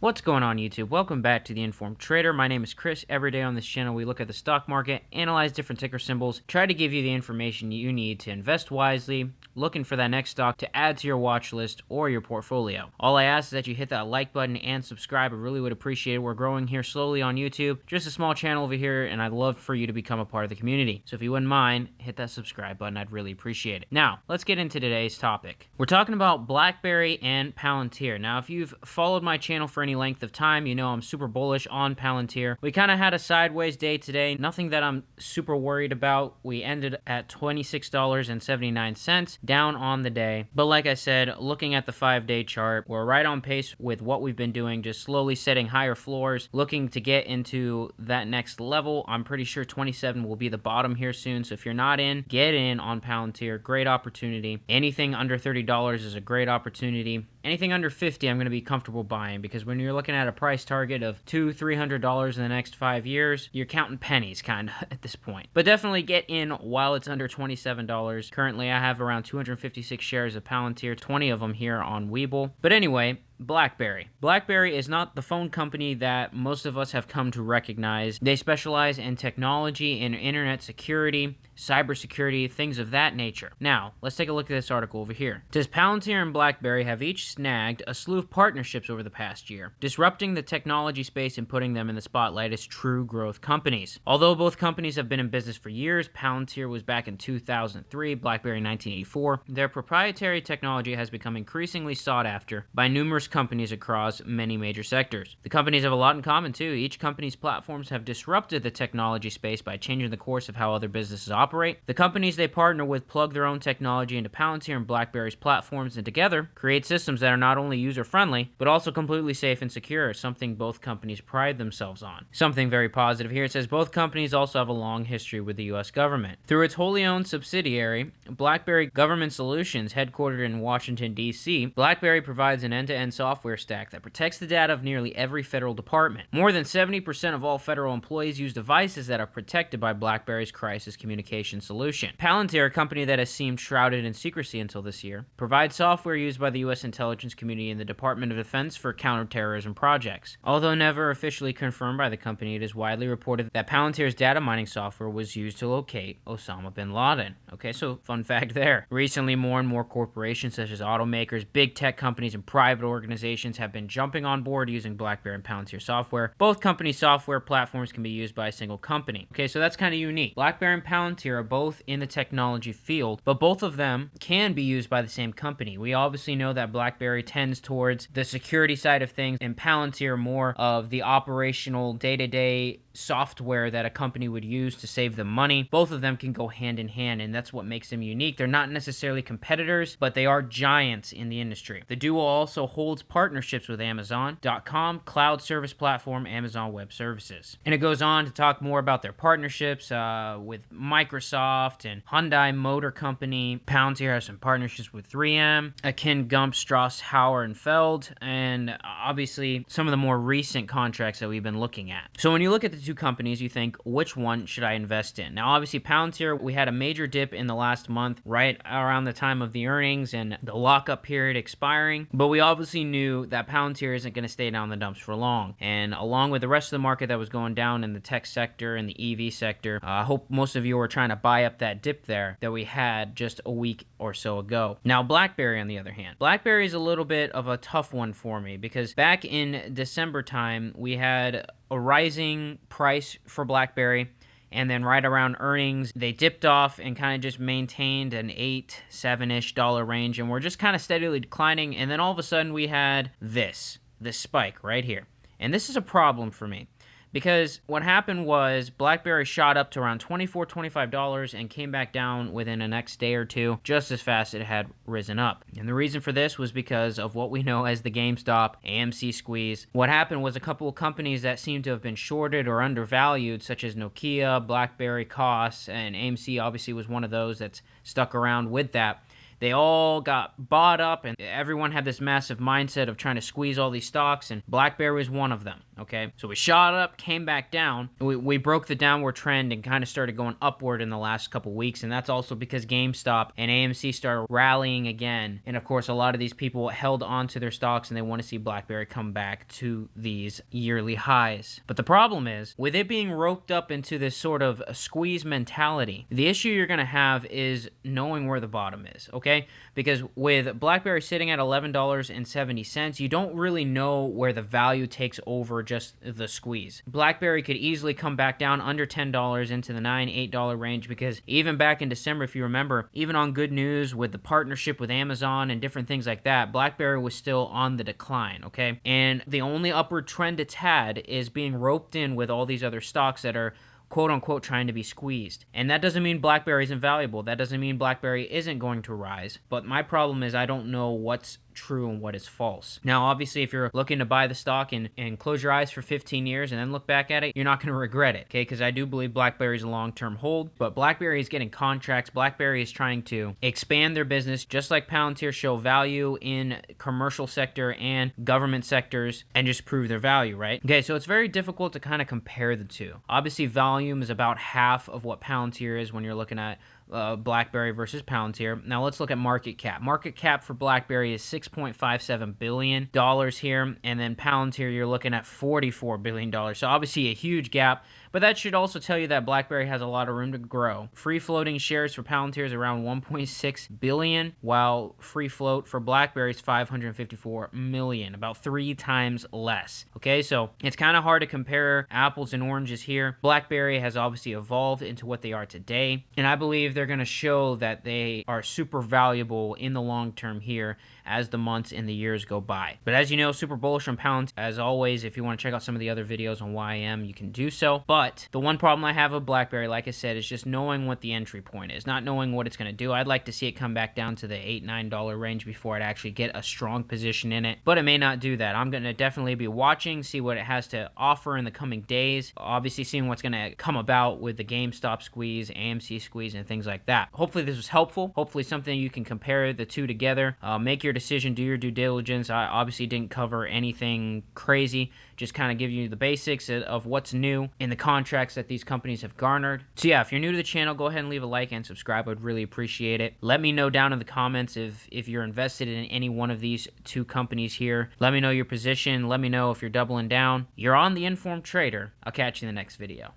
What's going on YouTube? Welcome back to The Informed Trader. My name is Chris. Every day on this channel we look at the stock market, analyze different ticker symbols, try to give you the information you need to invest wisely, looking for that next stock to add to your watch list or your portfolio. All I ask is that you hit that like button and subscribe. I really would appreciate it. We're growing here slowly on YouTube. Just a small channel over here, and I'd love for you to become a part of the community. So if you wouldn't mind, hit that subscribe button. I'd really appreciate it. Now, let's get into today's topic. We're talking about BlackBerry and Palantir. Now, if you've followed my channel for any length of time, you know I'm super bullish on Palantir. We kind of had a sideways day today. Nothing that I'm super worried about. We ended at $26.79 down on the day. But like I said, looking at the 5-day chart, we're right on pace with what we've been doing, just slowly setting higher floors, looking to get into that next level. I'm pretty sure 27 will be the bottom here soon. So if you're not in, get in on Palantir. Great opportunity. Anything under $30 is a great opportunity. Anything under 50, I'm going to be comfortable buying, because when you're looking at a price target of $200-$300 in the next 5 years, you're counting pennies kind of at this point. But definitely get in while it's under $27. Currently, I have around 256 shares of Palantir, 20 of them here on WeBull. But anyway, BlackBerry. BlackBerry is not the phone company that most of us have come to recognize. They specialize in technology and internet security, cybersecurity, things of that nature. Now, let's take a look at this article over here. It says Palantir and BlackBerry have each snagged a slew of partnerships over the past year, disrupting the technology space and putting them in the spotlight as true growth companies. Although both companies have been in business for years, Palantir was back in 2003, BlackBerry in 1984, their proprietary technology has become increasingly sought after by numerous companies across many major sectors. The companies have a lot in common too. Each company's platforms have disrupted the technology space by changing the course of how other businesses operate. The companies they partner with plug their own technology into Palantir and BlackBerry's platforms, and together create systems that are not only user-friendly, but also completely safe and secure, something both companies pride themselves on. Something very positive here. It says both companies also have a long history with the U.S. government. Through its wholly owned subsidiary, BlackBerry Government Solutions, headquartered in Washington, D.C., BlackBerry provides an end-to-end software stack that protects the data of nearly every federal department. More than 70% of all federal employees use devices that are protected by BlackBerry's crisis communication solution. Palantir, a company that has seemed shrouded in secrecy until this year, provides software used by the U.S. intelligence community and the Department of Defense for counterterrorism projects. Although never officially confirmed by the company, it is widely reported that Palantir's data mining software was used to locate Osama bin Laden. Okay, so fun fact there. Recently, more and more corporations such as automakers, big tech companies, and private organizations have been jumping on board using BlackBerry and Palantir software. Both company software platforms can be used by a single company. Okay, so that's kind of unique. BlackBerry and Palantir are both in the technology field, but both of them can be used by the same company. We obviously know that BlackBerry tends towards the security side of things, and Palantir more of the operational day-to-day software that a company would use to save them money. Both of them can go hand in hand, and that's what makes them unique. They're not necessarily competitors, but they are giants in the industry. The duo also holds partnerships with Amazon.com, cloud service platform, Amazon Web Services. And it goes on to talk more about their partnerships with Microsoft and Hyundai Motor Company. Palantir has some partnerships with 3M, Akin Gump, Strauss, Hauer, and Feld, and obviously some of the more recent contracts that we've been looking at. So when you look at the two companies, you think, which one should I invest in? Now, obviously, Palantir, we had a major dip in the last month, right around the time of the earnings and the lockup period expiring, but we obviously knew that Palantir isn't going to stay down the dumps for long. And along with the rest of the market that was going down in the tech sector and the EV sector, I hope most of you were trying to buy up that dip there that we had just a week or so ago. Now, BlackBerry, on the other hand. BlackBerry is a little bit of a tough one for me, because back in December time, we had a rising price for BlackBerry, and then right around earnings, they dipped off and kind of just maintained an $8-7-ish range, and we're just kind of steadily declining, and then all of a sudden we had this spike right here. And this is a problem for me, because what happened was BlackBerry shot up to around $24-25 and came back down within the next day or two, just as fast as it had risen up. And the reason for this was because of what we know as the GameStop AMC squeeze. What happened was a couple of companies that seemed to have been shorted or undervalued, such as Nokia, BlackBerry, Koss, and AMC obviously was one of those that's stuck around with that. They all got bought up, and everyone had this massive mindset of trying to squeeze all these stocks, and BlackBerry was one of them. okay? So we shot up, came back down. We broke the downward trend and kind of started going upward in the last couple weeks, and that's also because GameStop and AMC started rallying again. And of course, a lot of these people held on to their stocks and they want to see BlackBerry come back to these yearly highs. But the problem is, with it being roped up into this sort of squeeze mentality, the issue you're going to have is knowing where the bottom is, okay? Because with BlackBerry sitting at $11.70, you don't really know where the value takes over just the squeeze. BlackBerry could easily come back down under $10 into the $9, $8 range, because even back in December, if you remember, even on good news with the partnership with Amazon and different things like that, BlackBerry was still on the decline, okay? And the only upward trend it's had is being roped in with all these other stocks that are quote unquote trying to be squeezed. And that doesn't mean BlackBerry isn't valuable. That doesn't mean BlackBerry isn't going to rise. But my problem is I don't know what's true and what is false. Now, obviously, if you're looking to buy the stock and close your eyes for 15 years and then look back at it, you're not going to regret it, okay? Because I do believe BlackBerry is a long-term hold, but BlackBerry is getting contracts. BlackBerry is trying to expand their business, just like Palantir, show value in commercial sector and government sectors and just prove their value, right? Okay, so it's very difficult to kind of compare the two. Obviously, volume is about half of what Palantir is when you're looking at BlackBerry versus Palantir. Now let's look at market cap. Market cap for BlackBerry is $6.57 billion here, and then Palantir you're looking at $44 billion. So obviously a huge gap, but that should also tell you that BlackBerry has a lot of room to grow. Free floating shares for Palantir is around 1.6 billion, while free float for BlackBerry is 554 million, about 3 times less. Okay, so it's kind of hard to compare apples and oranges here. BlackBerry has obviously evolved into what they are today, and I believe they're going to show that they are super valuable in the long term here as the months and the years go by. But as you know, super bullish on Palantir. As always, if you want to check out some of the other videos on why I am, you can do so. But the one problem I have with BlackBerry, like I said, is just knowing what the entry point is, not knowing what it's going to do. I'd like to see it come back down to the $8, $9 range before I'd actually get a strong position in it, but it may not do that. I'm going to definitely be watching, see what it has to offer in the coming days, obviously seeing what's going to come about with the GameStop squeeze, AMC squeeze, and things like that. Hopefully this was helpful. Hopefully something you can compare the two together. Make your decision, do your due diligence. I obviously didn't cover anything crazy, just kind of give you the basics of what's new in the contracts that these companies have garnered. So yeah, if you're new to the channel, go ahead and leave a like and subscribe. I'd really appreciate it. Let me know down in the comments if you're invested in any one of these two companies here. Let me know your position. Let me know if you're doubling down. You're on The Informed Trader. I'll catch you in the next video.